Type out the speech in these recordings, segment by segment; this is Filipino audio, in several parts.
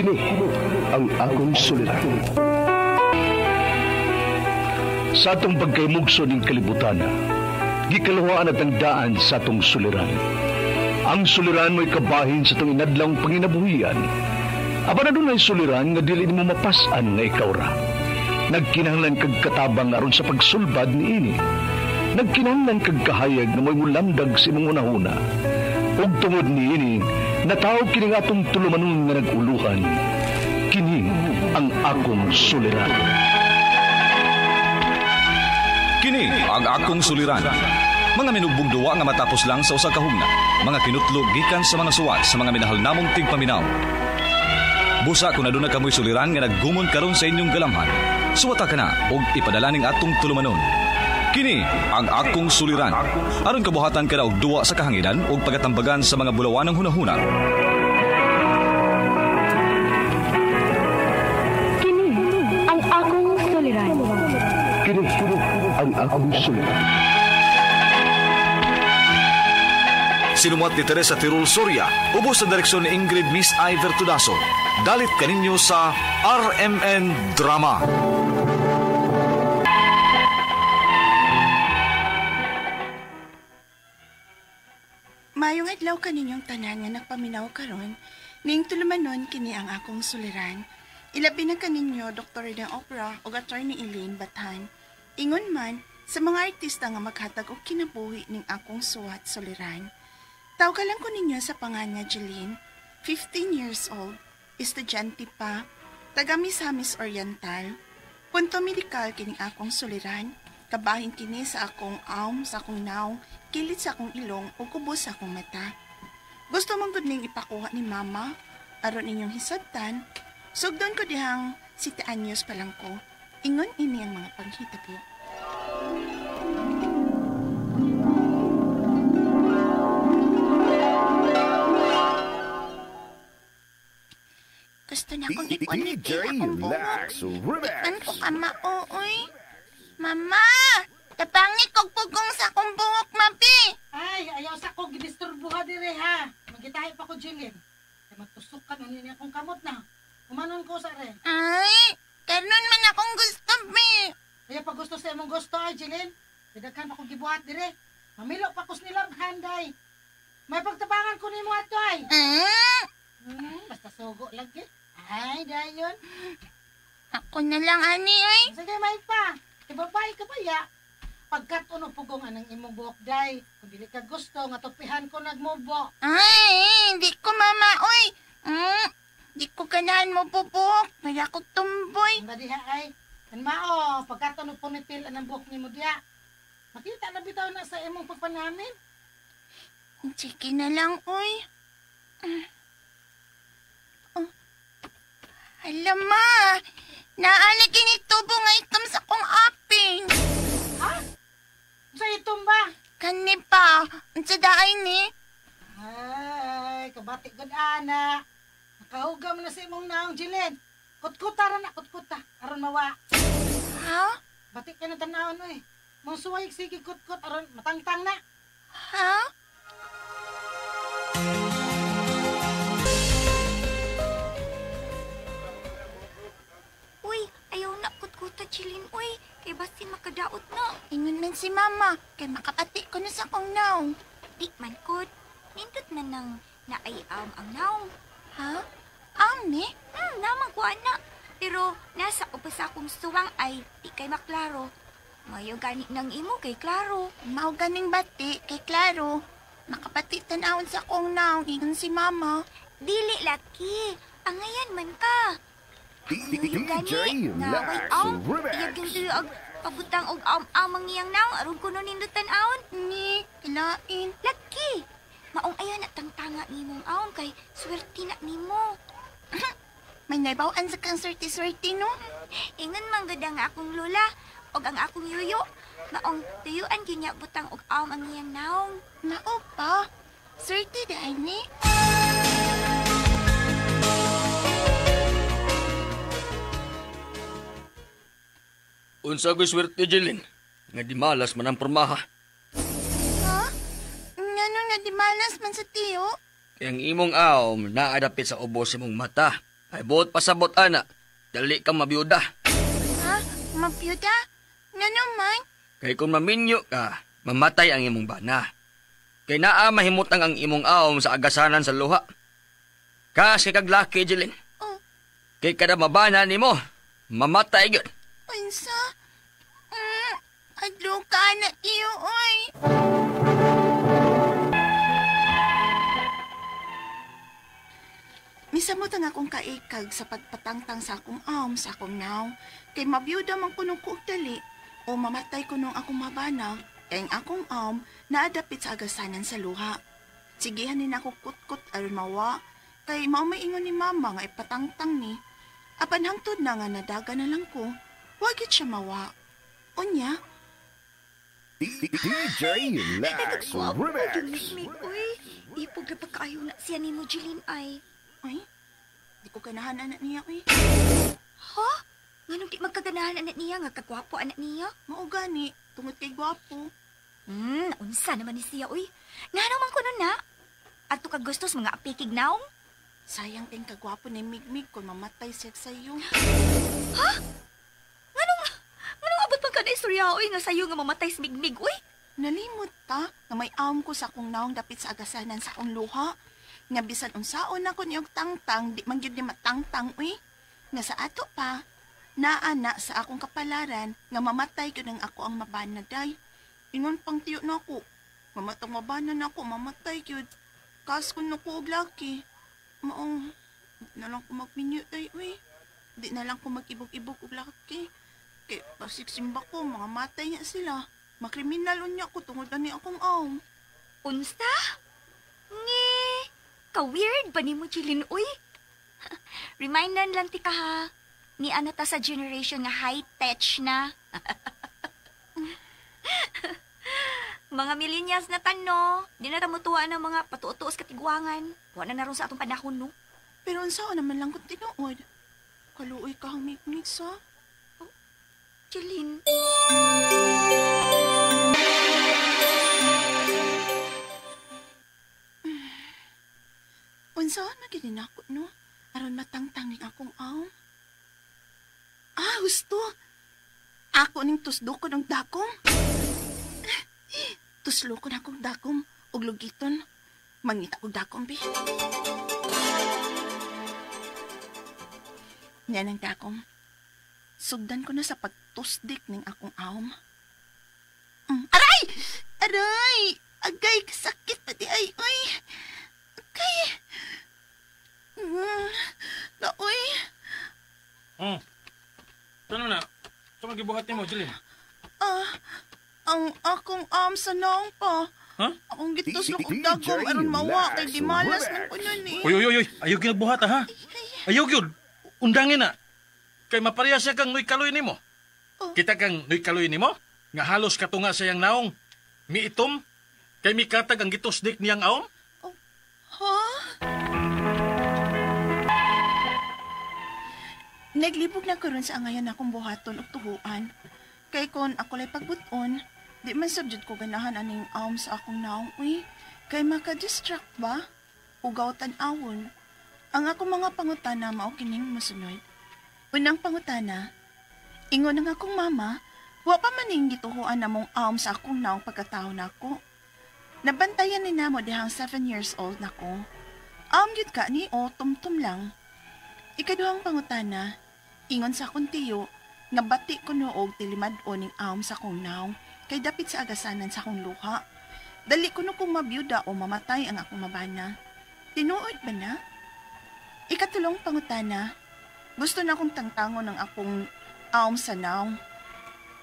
Kini ang akong suliran. Sa atong pagkaymugso ning kalibutan, gikalawaan at ang daan sa atong suliran. Ang suliran mo'y kabahin sa itong inadlang panginabuhian. Aba na doon ay suliran nga dili mo mapasan nga ikaw ra. Nagkinahanglan kag katabang aron sa pagsulbad ni ini. Nagkinahanglan kag kahayag na mo'y mulamdag si mong unahuna. Ug tungod ni ini, natawag kini nga atong tulumanon nga naguluhan. Kini ang akong suliran. Kini ang akong suliran. Mga minugbong duwa nga matapos lang sa usa ka hugna. Mga kinutlog gikan sa mga suwat sa mga minahal namong tigpaminaw. Busa kung naduna kamoy suliran nga naggumon karon sa inyong galamhan. Suwata ka na og ipadala ning atong tulumanon. Kini ang akong suliran. Aron kabuhatan ka na og duwa sa kahanginan og pagatambagan sa mga bulawan ng hunahuna. Kini ang akong suliran. Kini ang akong suliran. Sinumat ni Teresa Tirul Soria, ubos sa direksyon ni Ingrid Miss Iver Tudaso. Dalit kaninyo sa RMN Drama. Mayong adlaw kaninyong tanan nga nagpaminaw karon, ning tulumanon kini ang akong suliran. Ilabi na kaninyo Dr. ng Opera ug Attorney Elaine Bathan. Ingon man sa mga artista nga maghatag og kinabuhi ning akong suwat suliran. Tawagalan ko ninyo sa pangalan Jeline, 15 years old, estudyante pa, taga Misamis Oriental. Punto medikal kining akong suliran, kabahin kini sa akong arm, sa akong naong, kilit sa akong ilong o kubos sa akong mata. Gusto mong gudning ipakuha ni mama, aron inyong hisabtan, sugdon ko dihang 7 anyos pa lang ko, ingon ini ang mga panghitabo. Gusto na akong ipon-ipin akong buhok. Ipan ko ka maooy. Mama! Tapangit kong pugong sa akong buhok, mabi! Ay, ayaw sa ko gidisturbuha dire ha. Magitahi pa ko, Jillian. Kaya magtusok ka na niya akong kamot na. Umanon ko sa rin. Ay, kanon man akong gusto, bi. Kaya pag gusto sa imong gusto, ay, Jillian. Didaghan ako gibuhat dire. Mamilo pa ko snilang handay. May pagtabangan ko ni mo ato ay. Basta sugo lagi. Ay, dayon. Ako na lang, ani, ay. Sige, may pa. Ibabay ka ba, ya? Pagkat uno pugong anang imong buhok, day. Kung dili ka gusto, nga tupihan ko nagmubo. Ay, hindi ko, mama, oy. Di ko ganahan mo bubuk. May ako tumboy. Ang badiha ay. Mao, pagkat uno punitil anang buhok ni mo diya. Makita na bitaw na sa imong pagpanamin. Sige na lang, oy. Alam ma, naalig initubo nga itom sa kong aping. Ha? Sa itom ba? Kani pa, sa daay ni. Ay, kabati good ana. Nakahugam na sa imong naong, Jillian. Kutkuta ra na, kutkuta. Aron mawa. Ha? Batik ka na tanawon, oy. Mong suwayig sige kutkut, aron matangtang na. Ha? Uy, ayaw na kutkuta, Jillian. Uy, kay basi makadaot na. Ingon man si mama, kay makapati ko na sa kong naong. Di man kod. Nindot na nang naayam ang naong. Ha? Ang ni? Naman ko, anak. Pero nasa upas akong suwang ay di kay maklaro. Mayo gani ng imo kay klaro. Mao ganing bati, kay klaro. Makapati tanawon sa kong naong, ingon si mama. Dili laki. Angayan man ka. Mayo gani. Naway ang. Iyag yung tuyo ag pabutang og amang iyang naong. Aron ko nun nindutan aon. Ni, kilain. Laki. Maong ayaw na tangtanga ni mong aon kay swerte na ni mo. May naibawaan sa kang swerte-swerte, no? Ingon man gud ang akong lula og ang akong yuyo. Maong tuyuan gyud niya butang og aom ang iyang naong. Mao pa. Swerte dahil ni. Unsa ko swerte, Jillian? Nga di malas man ang pormaha. Ha? Ngano nga di malas man sa tiyo? Kaya ang imong aom naadapit sa ubos imong mata. Ay buot pasabot ana. Dali kang mabiyuda. Ha? Mapyuda? Nga naman? Kay kung maminyo ka, mamatay ang imong bana. Kay naa mahimutang ang imong aom sa agasanan sa luha. Kasi kag laki, Jeline. Oh, Kay kada mabana nimo, mamatay gyud. unsa? Adlo ka na iyo, oy. Misamot ang akong kaikag sa pagpatangtang sa akong sa akong naw. Kay mabiyuda man kuno ko og dali o mamatay kuno akong mabana. Kay ang akong naadapit sa agasanan sa luha. Sigihanin ako kutkut aron mawa. Kay mao may ingon ni mama nga ipatangtang ni. Apan hangtod na nga nadaga na lang ko. Wagit siya mawa. Unya, DJ Lax Remix. Uy, ipog na pagkaayo na siya ni mo, Jeline, ay. ay, di ko ganahan anak niya, oy. Ha? Nganong di magkaganahan anak niya, nga kagwapo anak niya? Mao gani, tungod kay gwapo. Naunsa naman ni siya, uy. Nga naman ko nun na. At kag gustos mga apikig naong? Sayang kay kagwapo ni Migmig kung mamatay siya sa iyo. Nganong abot pang kada istorya, uy, nga sa'yo nga mamatay si Migmig, uy? Nalimot ta nga may ko sa akong naong dapit sa agasanan sa akong luha. Nga bisan unsaon ako niyog tangtang, di man gyud ni matangtang, uy. Nga sa ato pa, naana sa akong kapalaran nga mamatay gyud ang ako ang mabana day. Ingon pang tiyo na ako, mamatang mabana na ako, mamatay gyud. Kas kun ko og laki. Maong, di na lang ko magminyo day, uy. Di na lang ko mag-ibog-ibog og laki. Kay pasiksimba ko, mga matay niya sila. Makriminal unya ko tungod na ni akong Unsa? Nge, ka-weird ba ni mo, Jeline, uy? Remindan lang ti ka ha. Ni ano ta sa generation nga high-tech na. Mga millennials na tano, di na tamutuwa ng mga patutuos katigwangan. Wala na ron sa atong panahon, no? Pero unsa naman lang kung tinuod? Kaluoy ka ang mikmik sa. Jeline. Unsaon magiging ako, no? Aron matangtang ning akong gusto. Ako ning tusdo ko ng dakom. Tuslo ko na akong dakom og lugiton. Mangita og dakom, bi. Yan ang dakom. Sugdan ko na sa pagtusdik ning akong Aray! Aray! Agay, kasakit pati ay, oy! Agay! Laoy! Ano na? Ito magibuhat ni mo, Jeline. Ang akong sa naong pa. Ha? Akong gituslo kong dagom aron mawa kay di malas man ko nun eh. Uy. Ayaw ginagbuhat, ha? Ayaw yun. Undangin na. Kay mapareha siya kang nuy kaloy ni mo. Kita kang nuy kaloy ni mo? Nga halos katunga sa yang naong. Miitom? Kay mikatag ang gitusdik niyang aom? Ha? Naglibog na karon sa angayan akong buhaton ug tuhuan. Kay kon ako lay pagbuton, di man subject ko ganahan aning sa akong naong, uy. Kay maka-distract ba? Ugaw tan-awon. Ang akong mga pangutana mao kining masunod. Unang pangutana, ingon ng akong mama, wa pa maning gituhuan namong sa akong naong pagkataon nako. Nabantayan ni namo dihang 7 years old nako. Gyud ka ni tumtum lang. Ikaduhang pangutana, ingon sa akong tiyo, nga bati ko noog tilimad-o ning sa akong naong, kay dapit sa agasanan sa akong luha. Dali ko no kung mabiyuda o mamatay ang akong mabana. Tinuod ba na? Ikatulong pangutana, gusto na akong tangtangon ng akong sa naong.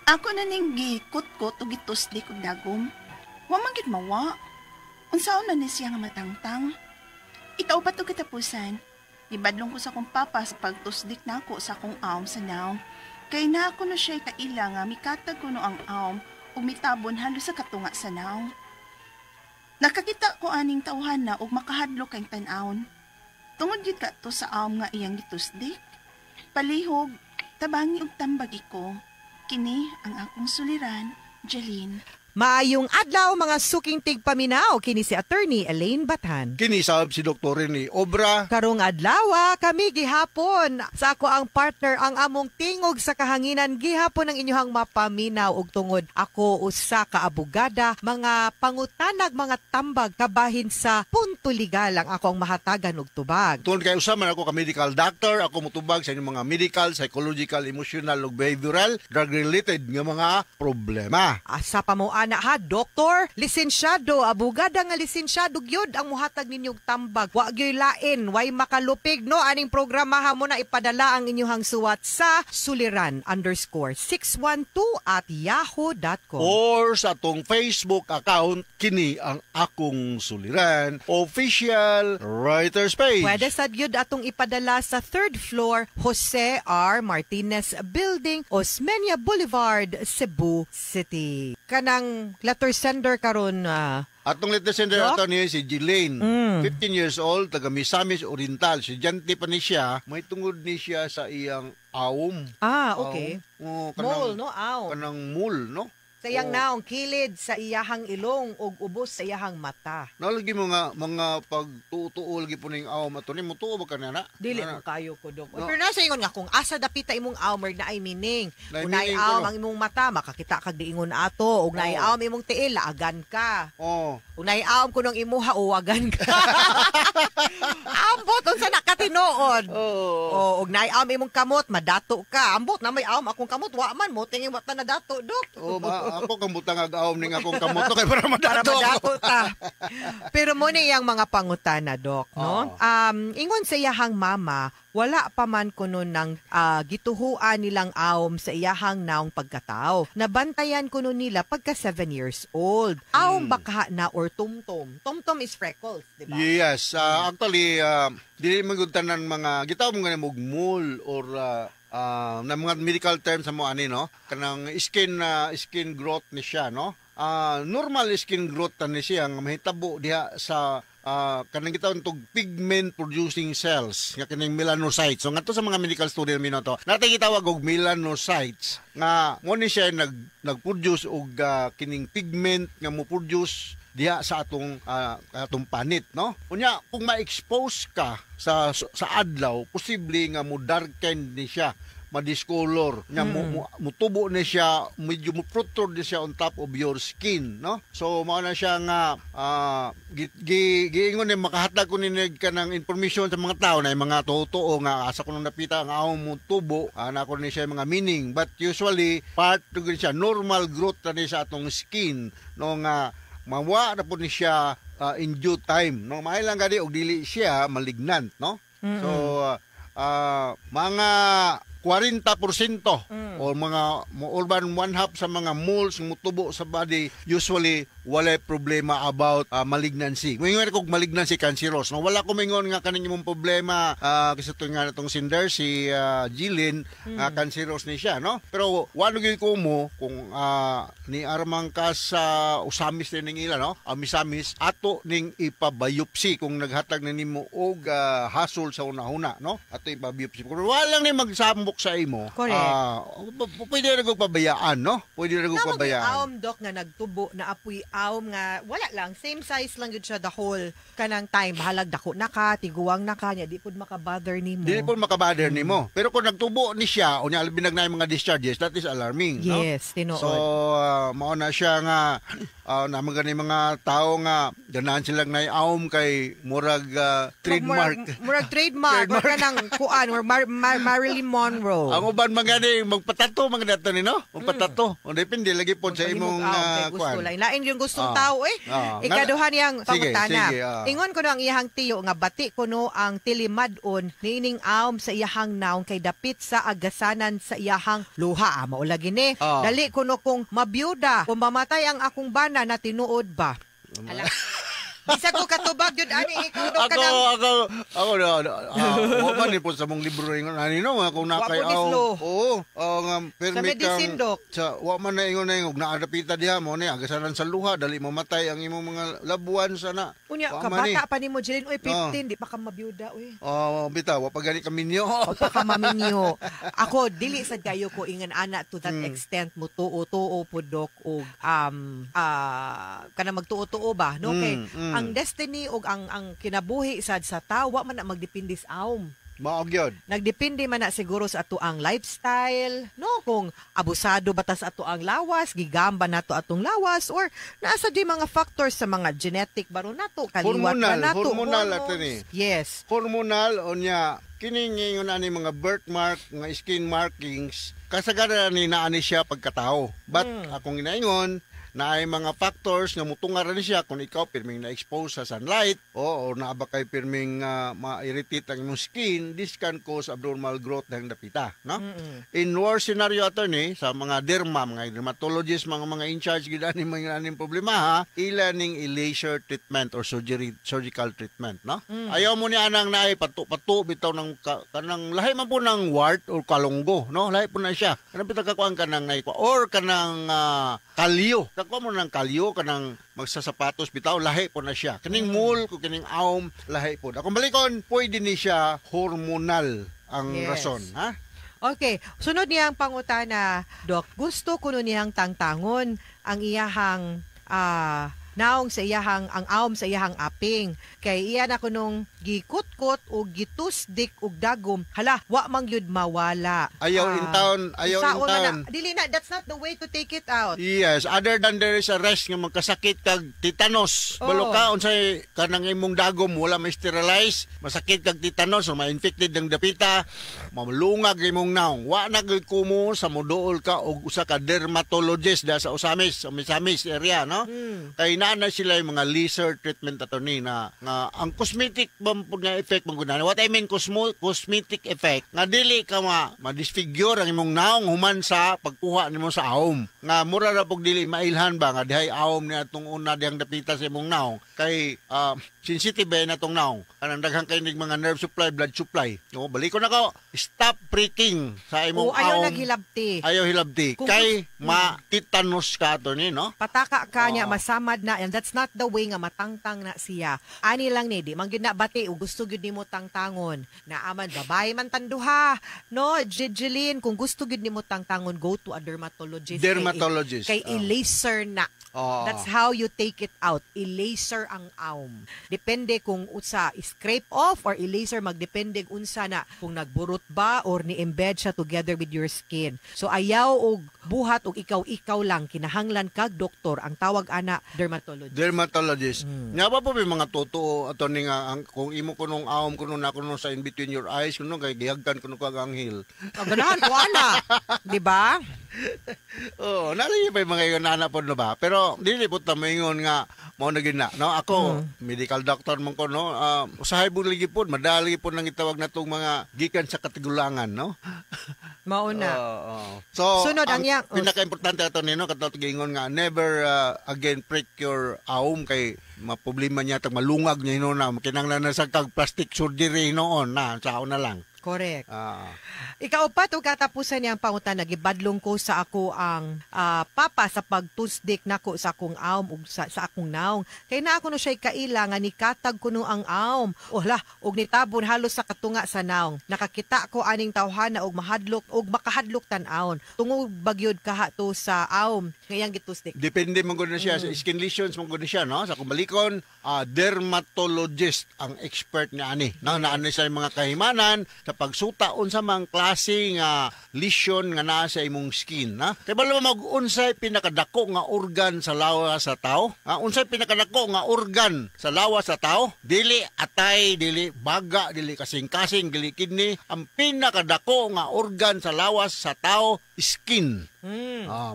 Ako na ning gikot-kot o gitusdik og dagom. Wa man gid mawa. Unsaon na ni siya nga matangtang? Ikaupat og katapusan, gibadlong ko sa akong papa sa pagtusdik nako sa akong sa naong. Kay na ako na siya kaila nga mikatag ko no ang ug mitabon halos sa katunga sa naong. Nakakita ko aning tawhana ug makahadlok kay tan-awon. Tungod gyud ka to sa nga iyang gitusdik. Palihog, tabangi og tambagi ko. Kini ang akong suliran, Jeline. Maayong adlaw mga suking tigpaminaw kini si Attorney Elaine Bathan. Kinisab si Dr. Rene Obra. Karong adlaw kami gihapon sa ako ang partner ang among tingog sa kahanginan gihapon ang inyong mapaminaw og tungod ako usa ka abogada mga pangutanag mga tambag kabahin sa punto legal ang akong mahatagan og tubag. Tungod kay usaman ako ka medical doctor, ako mutubag sa inyong mga medical, psychological, emotional ug behavioral drug related nga mga problema. Asa pa mo ana ha, doktor, lisensyado, abogada nga lisensyado gyud ang muhatag ninyong tambag. Wa gyud lain, way makalupig no aning programaha mo na ipadala ang inyong suwat sa suliran_612@yahoo.com or sa atong Facebook account kini ang akong suliran official writers page. Pwede sad gyud atong ipadala sa 3rd floor Jose R. Martinez Building, Osmeña Boulevard, Cebu City. Kanang letter sender karon atong letter sender ato niya si Jelaine, 15 years old, taga Misamis Oriental. Estudyante pa ni siya, may tungod ni siya sa iyang awom. Okay. Kanang, mole, no? Aw. Kanang mole, no? Sa iyang naong kilid sa iyahang ilong ug ubos sa iyahang mata. Nalagi mga pagtutuo lagi po ning awom ato ni mo tuo ba kanana? Dili mo kayo ko dok. Pero nasa ingon nga kung asa dapita imong awmer na ay meaning. Kung naay awom ang imong mata makakita kag diingon ato ug naay awom imong tiil laagan ka. Ug naay awom kunong imuha uwagan ka. Ambot unsa nakatinuod. Ug naay awom imong kamot madato ka. Ambot na may awom akong kamot wa man mo tingin mata na dato dok. Ako kambutang ag-awom ning akong kamot no kay para madato ta. Pero mo ni yang mga pangutana dok, no? Ingon sa iyahang mama, wala pa man kuno ng gituhuan nilang awom sa iyahang naong pagkatao. Nabantayan kuno nila pagka 7 years old. Awom baka na or tumtum. Tumtum is freckles, di ba? Yes, actually dili magutanan mga gitawag mo nga mugmul or na mga medical terms sa mo ani no kanang skin growth ni siya no normal skin growth ni siya nga mahitabo diha sa kanang gitawag tog pigment producing cells nga kining melanocytes. So ngadto sa mga medical student mi no to natay gitawag og melanocytes nga mo ni siya nagproduce og kining pigment nga mo produce diha sa atong panit no. Unya kung ma-expose ka sa adlaw posible nga mo darken ni siya madiscolor nya mutubo ni siya medyo mo protrude siya on top of your skin no. So mao na siya nga giingon ni makahatag ko ni kanang information sa mga tao na mga totoo nga asa kuno napita nga aw mo tubo na ko ni siya mga meaning but usually part to siya normal growth ni sa atong skin no nga mawa na po ni siya in due time no mahal lang gani og dili siya malignant no. So mga 40% o mga urban one half sa mga moles mutubo sa body usually wala problema about malignancy. Ngayon kog malignancy cancerous no wala ko mingon nga kaning imong problema kasi to nga natong sinder si Jilin cancerous ni siya no. Pero wano gyud ko mo kung ni armang ka sa usamis ning ila no misamis ato ning ipabiopsy kung naghatag na nimo og hasol sa una-una no ato ipabiopsy kung wala ni magsambok sa imo pwede ra gog pabayaan no pwede ra gog pabayaan. Awom dok nga nagtubo na apoy awom nga wala lang same size lang gyud siya the whole kanang time halag dako na ka tiguwang na ka nya di pud makabother nimo. Di pud makabother nimo. Pero kung nagtubo ni siya unya albin nagnay mga discharges that is alarming no. Yes, tinuod. So mao na siya nga naman gani mga tao nga ganahan silang naiawom kay murag trademark. Murag trademark or kanang kuan or Marilyn Monroe. Ang uban magani magpatato mga dato ni no? Magpatato. O depende lagi pod sa imong kuan. Lain yung gustong tao ikaduhan yang pangutana. Ingon ko no ang iyahang tiyo nga bati ko no ang tilimad-on niining awom sa iyahang naong kay dapit sa agasanan sa iyahang luha. Mao lagi ni. Dali ko no kung mabiyuda kung mamatay ang akong bana na tinuod ba. Isa ko katubag yun, ani, ikaw daw ka Ako, ng... ako man po sa mong libro ingon ani no nga kung nakay Wa po nislo. Oo, nga Sa medicine, Dok. sa wa man na ingon na yung naadapita diha mo ni agasanan sa luha dali mamatay ang imong mga labuan sana. Unya, Wa man kabata pa ni mo, Jeline. Uy, 15, di pa ka mabiyuda, uy. Bitaw, wa pa gani kami niyo. O pa ka maminyo. Ako, dili sad kayo ko ingan ana to that extent mo tuo-tuo po, Dok, og kana magtuo-tuo ba? No? Kay, ang destiny og ang kinabuhi sad sa tawa man na magdepende sa awm. Maog yun. Nagdepende man na siguro sa ato ang lifestyle, no? Kung abusado ba ta sa ato ang lawas, gigamba nato atong lawas, or nasa di mga factors sa mga genetic baro nato, kaliwat ba nato? Hormonal ato ni. Yes. Hormonal o niya, kining yun ani mga birthmark, mga skin markings, kasagaran ni naani siya pagkatao. But akong inaingon, na ay mga factors nga mutungaran ni siya kung ikaw pirming na-expose sa sunlight o naaba kay pirming ma-irritate ang imong skin, this can cause abnormal growth ng dapita, no? In worst scenario attorney sa mga derma, mga dermatologist, mga in charge gid ani mga aning problema ha, ilaning laser treatment or surgical treatment, no? Ayaw mo ni anang naay patu bitaw ng kanang lahi man po ng wart or kalunggo, no? Lahi po na siya. Kanang pitakakuan kanang naikwa or kanang kalyo. Kuha mo ng kalyo, kanang magsasapatos, bitaw, lahi po na siya. Kaning mul, kaning awm, lahi po. Akong balikon, pwede ni siya hormonal ang rason, ha? Okay, sunod niyang pangutana, Doc. Gusto ko nun niyang tangtangon ang iyahang naong sa iyahang, ang awm sa iyahang aping. Kay iyan ako nung gikutkot o gitusdik o dagom. Hala, wa man yun mawala. Ayaw in town. Dili na, that's not the way to take it out. Yes, other than there is a risk nga magkasakit kag tetanos. Balo ka, unsay kanang imong dagom, wala ma-sterilize, masakit kag tetanos, o ma-infected ng dapita, mamulungag imong naong. Wa na gid kumo sa moduol ka og usa ka dermatologist da sa Osamis, sa Misamis area, no? Kay na sila yung mga laser treatment attorney na ang cosmetic pud nga effect manggunan. What I mean cosmetic effect nga dili ka ma-disfigure ang imong naong human sa pagkuha nimo sa awm. Nga mura ra pug dili mailhan ba nga dihay awm ni atong una diyang dapita sa imong naong kay sensitive na atong naong. Kanang daghang kay mga nerve supply, blood supply. No, baliko na ko. Stop pricking sa imong awm. Ayaw naghilabti. Ayaw hilabti. Kay ma-tetanus ka attorney, no? Pataka ka niya, masamad na, and that's not the way nga matangtang na siya. Ani lang ni, di man gyud na bati, o gusto gyud nimo tangtangon. Naaman, babae man tanduha. No, Jeline, kung gusto gyud nimo tangtangon, go to a dermatologist. Dermatologist. Kay i-laser na. That's how you take it out. I-laser ang awm. Depende kung unsa scrape off or i-laser, magdepende unsa na kung nagburot ba or ni-embed siya together with your skin. So ayaw og buhat og ikaw lang kinahanglan kag doktor, ang tawag ana dermatologist. Nga ba po may mga totoo ato ni nga kung imo kunong awm kuno na kuno sa in between your eyes kuno kay gihagdan kuno kag anghel. Ganahan ko ana, di ba? Nalay pa yung mga yun nanapod na ba? Pero dili po tamingon nga mao na gina, no? Ako medical doctor man ko, no? Usahay po lagi po, madali po nang itawag na itong mga gikan sa katigulangan, no? Mauna. So, sunod ang pinaka-importante ato nino katong gingon nga never again prick your awm kay maproblema niya tag malungag niya na kinanglan na sa kag plastic surgery noon na sao na lang. Correct. Ikaw pa to katapusan niyang pangutan nagibadlong ko sa ako ang papa sa pagtusdik nako sa akong awm ug sa akong naong. Kay na ako no siya kailangan ni katag kuno ang awm. Og nitabon halos sa katunga sa naong. Nakakita ko aning tawhana og mahadlok og makahadlok tan-awon. Tungod bagyod kaha to sa awm ngayang gitusdik. Depende man gud na siya sa skin lesions man gud siya, no? Sa kumbalikon dermatologist ang expert niya ani. Naano siya mga kahimanan sa pagsuta unsa mang klase nga lesion nga naa sa imong skin, ha? Kay balo mag-unsay pinakadako nga organ sa lawas sa tao? Unsay pinakadako nga organ sa lawas sa tao? Dili atay, dili baga, dili kasing-kasing, dili kidney. Ang pinakadako nga organ sa lawas sa tao skin.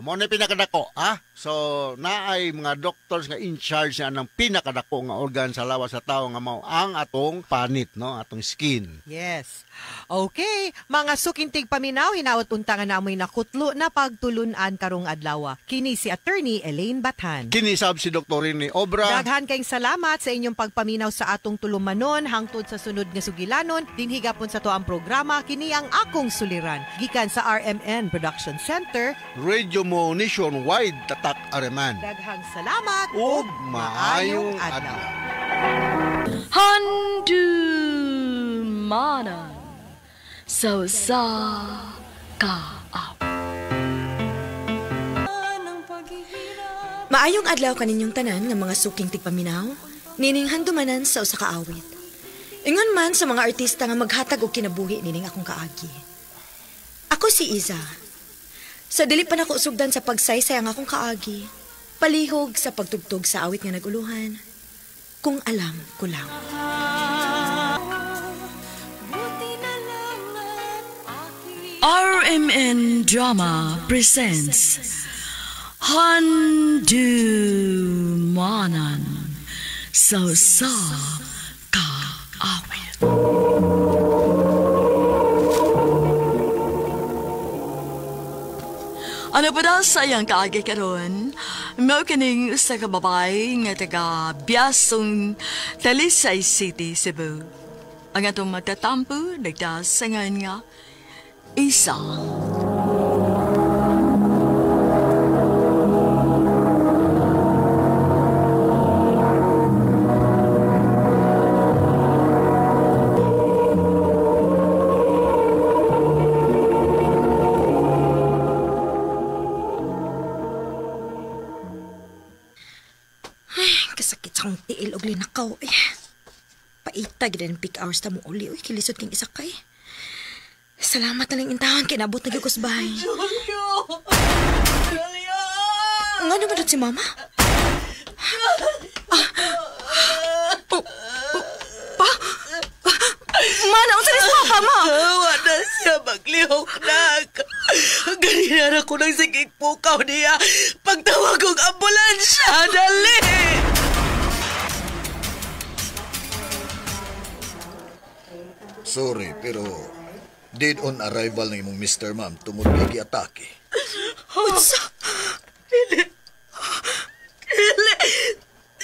Mo na pinakadako, ha? So, naay mga doctors nga in charge na ng pinakadako nga organ sa lawas sa tao nga mao ang atong panit, no? Atong skin. Yes. Okay, mga sukintig paminaw, hinaot untangan na amoy nakutlo na pagtulunan karong adlaw. Kini si Attorney Elaine Bathan. Kini sab si Dr. Rini Obra. Daghan kayong salamat sa inyong pagpaminaw sa atong tulumanon hangtod sa sunod nga sugilanon. Dinhigapon sa to ang programa, kini ang Akong Suliran. Gikan sa RMN Production Center. Radio mo nationwide tatak areman. Daghang salamat ug maayong adlaw. Handumanan so sa kaap. Maayong adlaw kaninyong tanan nga mga suking tigpaminaw, nining handumanan sa usa ka awit. Ingon man sa mga artista nga maghatag og kinabuhi nining akong kaagi. Ako si Iza. Sa dili pa nako usugdan sa pagsaysay ang akong kaagi, palihog sa pagtugtog sa awit nga naguluhan, kung alam ko lang. RMN Drama presents Handumanan so sa kaawit. Ano pa daw sa iyang kaagi karon? Mao kining sa kababay nga taga Biasong Talisay City, Cebu. Ang atong matatampo nagdasangan nga Isa. Ang tiil og linakaw. Paita gid ang peak hours ta mo uli. Uy, kilisod king isa kay. Salamat na lang intahan kay nabot na gyud ko sa bahay. Julio! Nga naman si mama? Mana, unsa ni sa papa mo? Wala siya maglihok na. Ganina na ko ng sigig pukaw niya. Pagtawag kong ambulansya, dali! Sorry, pero dead on arrival ng imong Mr. Ma'am tungod kay giatake. Unsa? Kili!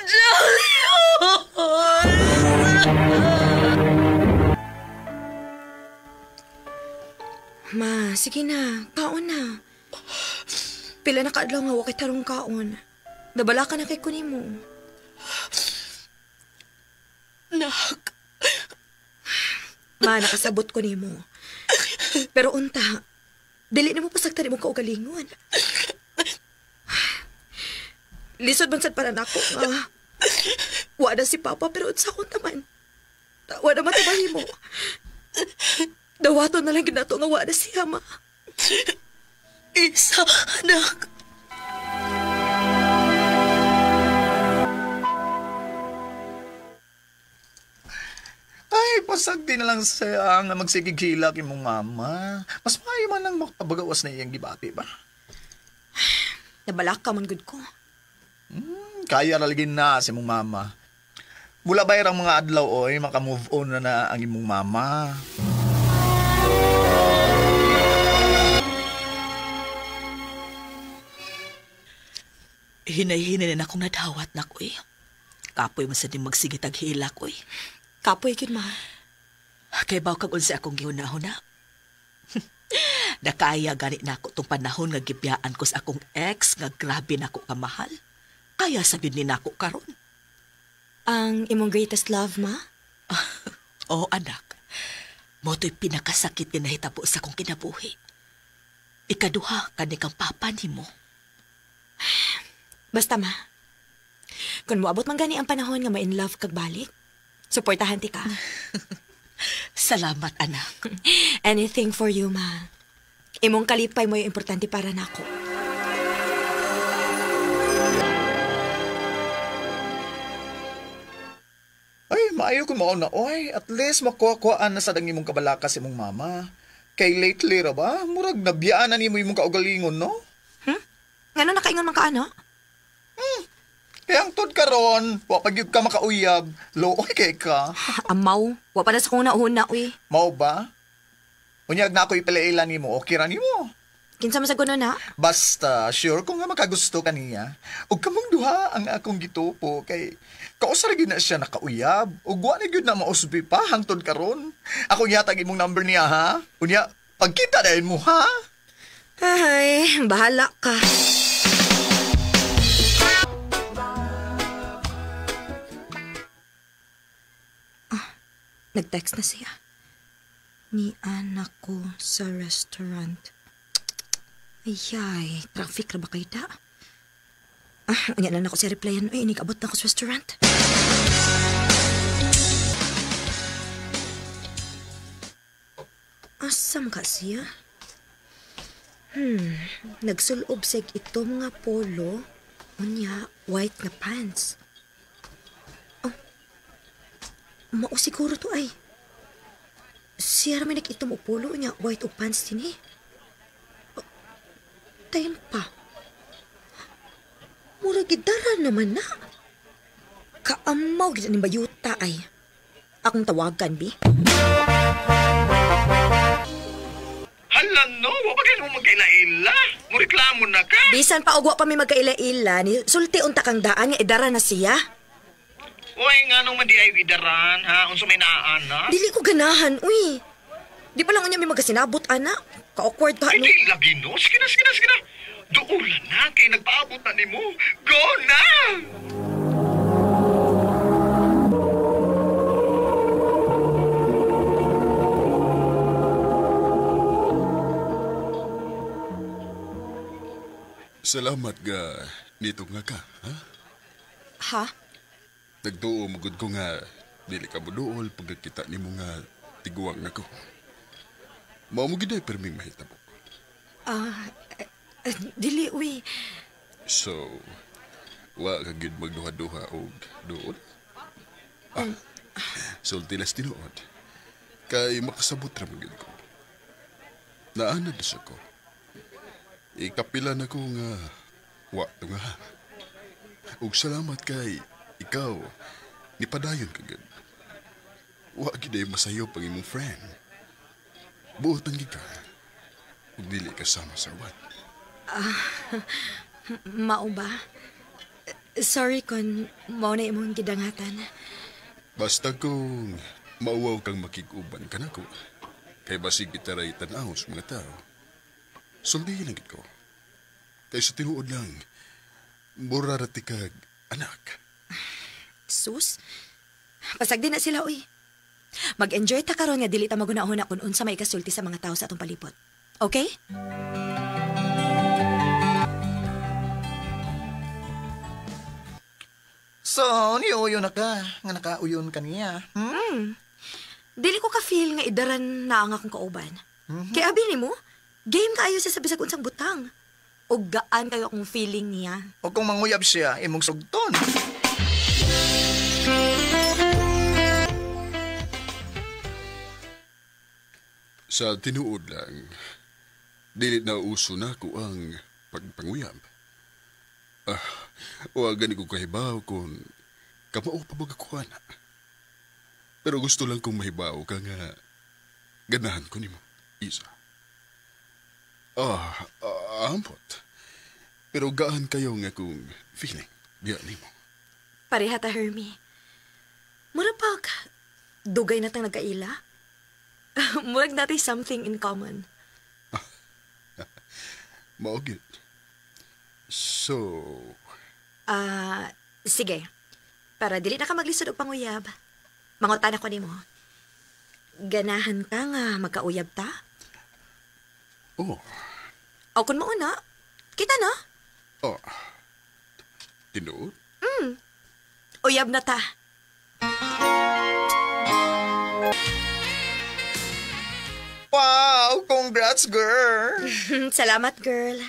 Julius! Ma, sige na. Kaon na. Pila na kaadlaw nga wakit tarong kaon. Nabala ka na kay kunin mo. Nak. Ma, nakasabot ko ni mo. Pero unta, dili na mo pasagtari mo kaugalingon. Lisod man sad para nako nga. Wala si Papa pero unsa ko taman. Wala matibahi mo. Dawaton na lang ginato nga wala siya, ma. Isa, anak. Ay, pasagdi na lang siya nga magsigigila kay mong mama. Mas maayo man ang makabagawas na iyang gibati ba? Nabalak ka man gud ko. Kaya ralagin na si mong mama. Mula ba ang mga adlaw oy, maka-move on na ang imong mama. Hinay-hinay na akong nadawat na ko eh. Kapoy mo sa din magsigitag hila ko eh. Kapoy gid ma. Kay baw kag unsa akong gihunahon na. Nakaya gani na ako tong panahon nga gibiyaan ko sa akong ex nga grabe nako kamahal. Kaya sabihin ni nako karon. Ang imong greatest love, ma? Oo, anak. Moto'y pinakasakit nga nahitabo sa akong kinabuhi. Ikaduha kani kang papa nimo. Basta, ma. Kung moabot man gani ang panahon nga ma-in love kag balik, suportahan ti ka. Salamat, anak. Anything for you, ma. Imong kalipay mo yung importante para nako. Ay, maayo ko mao na oy. At least makuha-kuhaan na sa dang imong kabalakas imong mama. Kay lately ra ba? Murag nabiyaan na ni mo yung kaugalingon, no? Ngano nakaingon man ka, ano? Kaya ang tod karon, wa pag yun ka makauyab, looy kay ka. Amaw, wa pa na sa kong nauna, uy. Mao ba? Unyag na ako ipalaila ni mo, okay ra ni mo. Kinsa man sa kuno na? Basta, sure kung nga makagusto ka niya. Ug kamong duha ang akong gitupo kay kausar gyud na siya nakauyab. Ug wa na gyud na mausbi pa hangtod karon. Ako yatag imong number niya ha. Unya, pagkita dayon mo ha. Ay, bahala ka. Nag-text na siya. Ni anak ko sa restaurant. Ayay, traffic ra ba kayo da? Anya na ako siya replyan. Ay, inig-abot na ako sa restaurant. Asam ka siya? Nagsulob sa ito mga polo. Unya, white na pants. Mao siguro to ay. Siya raman nag-itom o polo niya, white o pants din eh. Tayon pa. Mura gidara naman na. Kaamaw gid ni bayuta ay. Akong tawagan, bi. Hala no, wa ba mo magkaila-ila? Mureklamo na ka. Bisan pa ugwa pa may magkaila-ila ni sulti unta kang daan nga idara na siya. Uy, nga nung mandi ay idaran, ha? Unsa may naana? Dili ko ganahan, uy. Di pa lang unya may magasinabot, ana. Ka-awkward ka, ay, di lagi, no? Sige na. Duulan na, kay nagpaabot na ni mo. Go na! Salamat ga, nito nga ka, ha? Ha? Nagtuo magud ko nga dili ka moduol pagkakita nimo nga tiguang nako. Mao mo gid ay perming mahitabo. Dili uy. So, wa ka gid magduha-duha og duol? Sultilas tinuod. Kay makasabot ra magid ko. Naanad sa ko. Ikapila na ko nga wa to nga. Ug salamat kay ikaw, nipadayon ka gud. Wa gid ay masayo pag imong friend. Buotan gid ka. Ug dili ka sama sa uban. Mao ba? Sorry kung mao na imong gidangatan. Basta kung mauwaw kang makig-uban ka nako. Kay basig kita ray tan-aw sa mga tao. Suldihin lang gid ko. Kay sa tinuod lang, mura ra ti kag anak. Sus, pasag din na sila, uy. Mag-enjoy ta karon nga dili ta magunahon kung unsa may kasulti sa mga tao sa atong palibot. Okay? So, niuyo na ka. Nga nakauyon ka niya. Dili ko ka-feel nga idaran na ang akong kauban. Kaya abi ni mo, game kaayo siya sa bisag unsang butang. O gaan kayo akong feeling niya. O kung manguyab siya, imong sugton. Sa tinuod lang, dili na uso na ko ang pagpanguyab. Wa gani ko kahibaw kung kamao pa baga ko na. Pero gusto lang kong mahibaw ka nga ganahan ko nimo, Isa. Ampot. Pero gaan kayo nga kung feeling, diya nimo. Pareha ta, Hermie. Mura pag dugay na tang nagkaila. Murag natin something in common. Maugit. So... sige. Para dili na ka maglisod og panguyab. Mangutan ako nimo. Ganahan ka nga magkauyab ta? Oo. O kun mauna, kita na. Tinuod? Uyab na ta. Wow! Congrats, girl! Salamat, girl.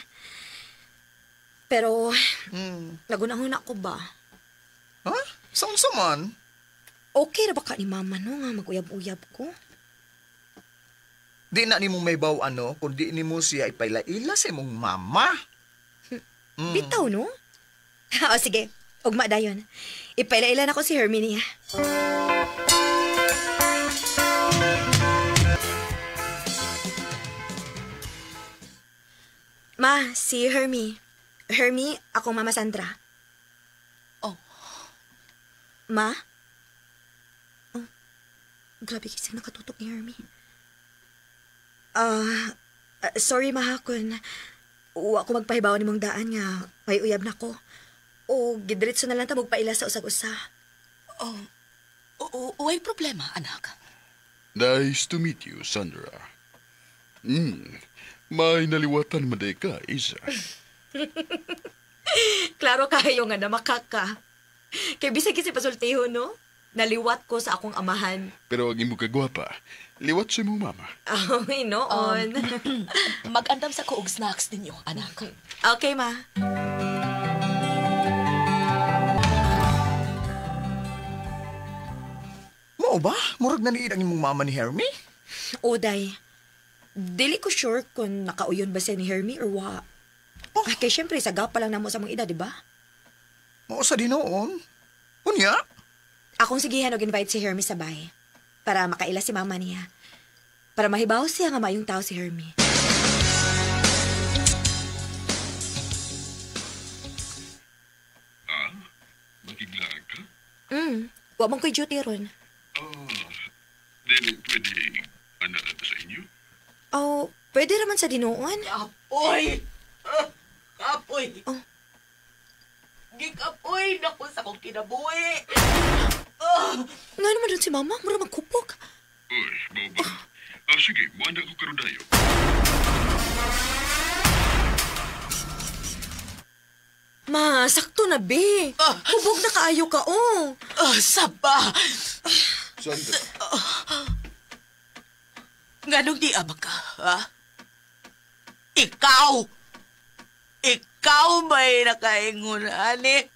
Pero, nagunahuna ko ba? Ha? Saan man? Okay na ba ka ni mama no nga mag-uyab-uyab ko? Di na ni mo may baw ano, kundi ni mo siya ipailaila sa imong mama. Bitaw, no? O sige, ugma dayon. Ipailailan ako si Herminia. Ma, si Hermie. Hermie, akong Mama Sandra. Oh. Ma? Oh, grabe kasi nakatutok ni Hermie. Sorry, ma, kung wa ko magpahibaw ni mong daan nga may uyab na ko. O gidiretso na lang ta magpaila sa usag-usa. Way problema, anak. Nice to meet you, Sandra. May naliwatan maday ka, Isa. Klaro kayo nga na makaka. Kaya bisag kasi pasultiho, no? Naliwat ko sa akong amahan. Pero ang imo kagwapa, liwat sa imong mama. Oh, noon. Mag-andam sa kuog snacks ninyo, anak. Okay, ma. Mao ba? Murag na niid ang imong mama ni Hermie? Oday, dili ko sure kung nakauyon ba siya ni Hermie or wa. Kaya syempre, sagap pa lang namo sa mga edad, di ba? Mao sa dinoon. Unya? Akong sigihan og invite si Hermie sa bahay para makaila si mama niya. Para mahibaw siya nga mayong tao si Hermie. Makiglaan ka? Wa man ko'y duty ron. Dili pwede anak na sa inyo? Oh, pwede raman sa dinoon. Kapoy! Kapoy! Oh. Gikapoy na ko sa kong kinabuhi. Nga naman rin si mama, mura magkupok. Uy, baba. Sige, buwan ko karudayo. Ma, sakto na, be. Hubog na kaayo ka, oh. Saba! Sandra. Nganong di ama ka, ha? Ikaw! Ikaw may nakaingon, ani?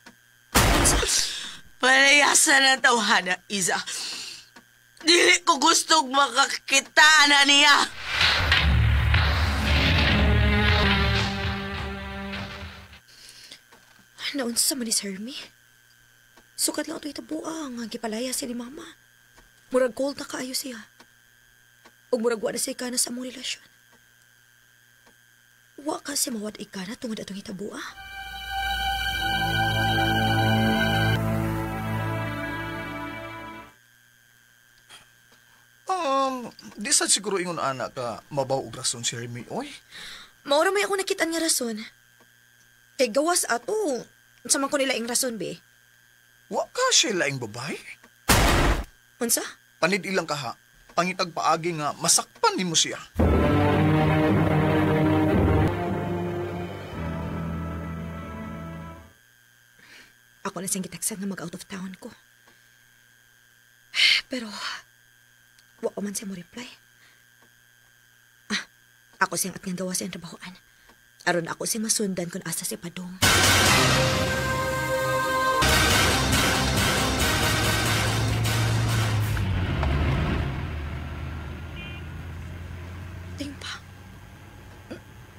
Palayasan ang tawhana, Iza. Dili ko gustong makakita na niya. Naunsa man ni Hermie? Sukat lang ito itabuang ang gipalaya siya ni mama. Murag cold na kaayo siya. O murag wa na siya ikana sa among relasyon. Wa kasi mawad ikana tungod atong itabua. Di sad siguro ingon anak ka mabaw og rason si Hermie, oy. Maura may ako nakita nga rason. Kay gawas ato. Sa man ko nila ing rason, be. Wa ka siya laing babae. Unsa? Panid ilang ka ha. Pangitag paagi nga masakpan nimo siya. Ako na siyang giteksan nga mag-out of town ko. Pero, wa pa man siya mo reply. Ako siyang at nga gawa siyang trabahoan. Aron ako siyang masundan kung asa si Padong. Ting pa.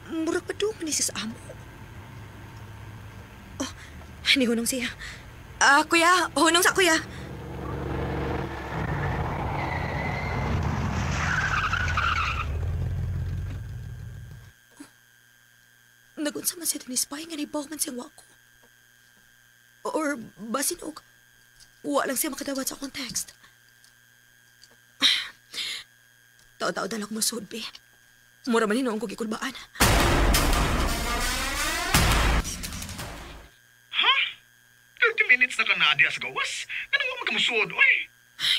Murag Padong ni sis amo. Oh, ni hunong siya. Kuya, hunong sa kuya. Nagunsa man siya din spy nga naibaw man siyang wako. Or basin og wa lang siya makadawat sa akong text. Tao-tao dalang masud, be. Mura man hinoong ko gikulbaan. Ha? 30 minutes na ka na di as gawas? Anong mo magkamusod, oy?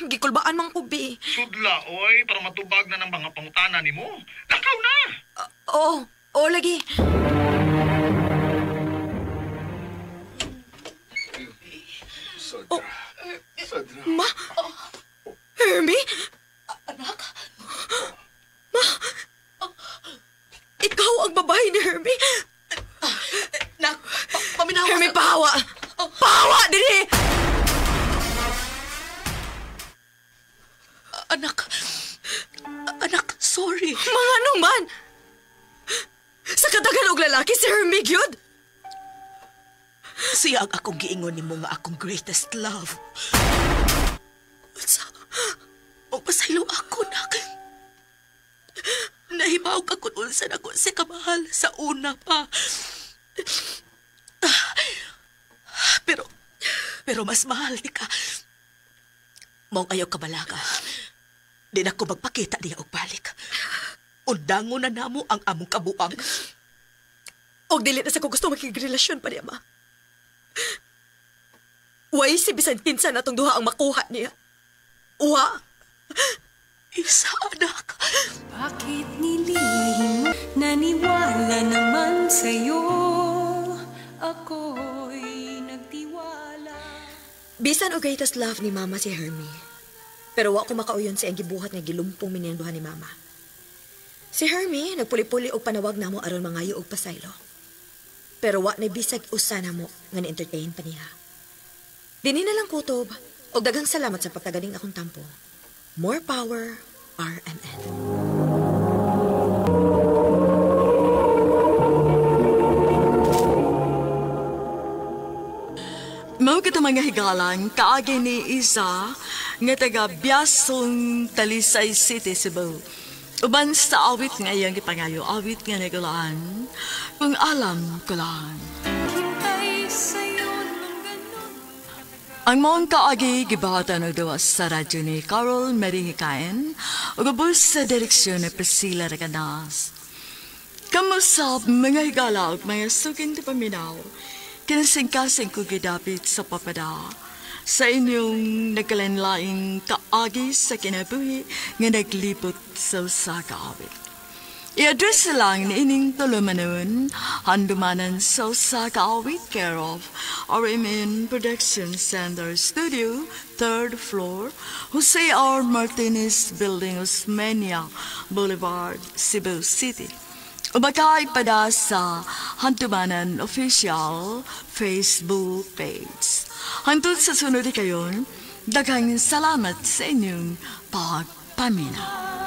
Gikulbaan man ko, be. Sudla, oy, para matubag na ng mga pangutana ni mo. Lakaw na! Oo, lagi. Sandra. Ma? Hermie? Anak? Ma? Ikaw ang babae ni Hermie? Paminawa Hermie, pahawa! Pahawa, dili! Anak, sorry. Hermie. Mga anong man? Sa kadagan og lalaki si Hermie gyud. Siya ang akong giingon nimo nga akong greatest love. O pasaylo ako na. Nahibaw ka kung unsa na ko si kamahal sa una pa. Pero mas mahal ni ka. Mong ayaw ka balaga. Di na ko magpakita niya og balik. Undangon na namo ang among kabuang. Og dili na sa ko gusto makigrelasyon pa niya, ma. Way si bisan kinsa na tong duha ang makuha niya. Wa. Isa, anak. Bakit nilihim? Naniwala naman sa'yo. Ako'y nagtiwala. Bisan o greatest love ni Mama si Hermie. Pero wa ko makauyon sa iyang gibuhat nga gilumpong minenduhan ni Mama. Si Hermie nagpuli-puli og panawag namo aron mangayo og pasaylo. Pero wa na bisag usa namo nga na-entertain pa niya. Dinhi na lang kutob og daghang salamat sa pagkagaling akong tampo. More power, RMN. Mao kita mga higalan, kaagi ni Isa, nga taga Biasong Talisay City, Cebu. Uban sa awit nga iyang gipangayo, awit nga nagalaan, kung alam ko lang. Ang mong kaagi gibahatan og dawas sa radyo ni Carol Maringikain o gabos sa direksyon ni Priscilla Raganas. Kamusta mga higala og mga suking di paminaw, kinasing-kasing ko gidapit sa papada sa inyong nagkalanlaing kaagi sa kinabuhi nga naglipot sa usa ka awit. I-address lang ni ining tulumanon, handumanan sa usa ka awit care of RMN Production Center Studio, 3rd floor, Jose R. Martinez Building, Osmeña Boulevard, Cebu City. Umakay pada sa Hantumanan Official Facebook page. Hantod sa sunod kayon, daghang salamat sa inyong pagpaminaw.